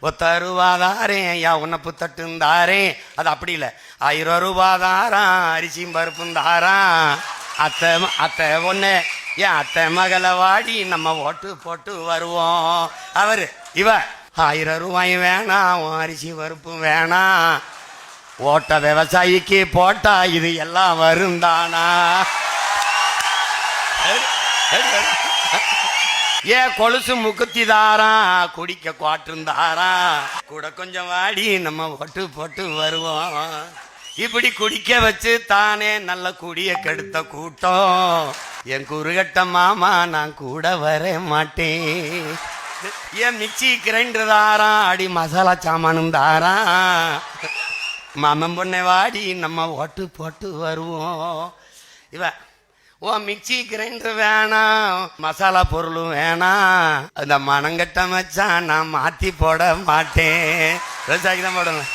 ஒத்தருவாதாரேன் யா உன்னப்பு தட்டுந்தாரேன். அது அப்படி இல்லை, 1000 ரூபாதாரான் அரிசியும் பருப்பும் தாரான். அத்தை அத்தை ஒன்று என் அத்தை மகளை வாடி நம்ம ஓட்டு போட்டு வருவோம். அவரு இவ 1000 ரூபாயும் வேணாம், அரிசி பருப்பும் வேணாம், ஓட்ட விவசாயிக்கு போட்டா இது எல்லாம் வருந்தானா. ஏன் கொலுசு முக்குத்தி தாரான், குடிக்க குவாட்டிருந்தாரான், கூட கொஞ்சம் வாடி நம்ம ஓட்டு போட்டு வருவோம். இப்படி குடிக்க வச்சு தானே நல்ல குடிய கெடுத்த கூட்டம். என் குறுகட்ட மாமா நான் கூட வர மாட்டேன். என் மிக்சி கிரைண்டர் தாரான், அடி மசாலா சாமானும் தாரான். மாமன் பொண்ணை வாடி நம்ம ஓட்டு போட்டு வருவோம். இவ ஓ மிக்சி கிரைண்டர் வேணாம், மசாலா பொருளும் வேணாம், அந்த மனங்கட்ட மச்சான் நான் மாத்தி போட மாட்டேன். விவசாயிக்கு தான் போடணும்.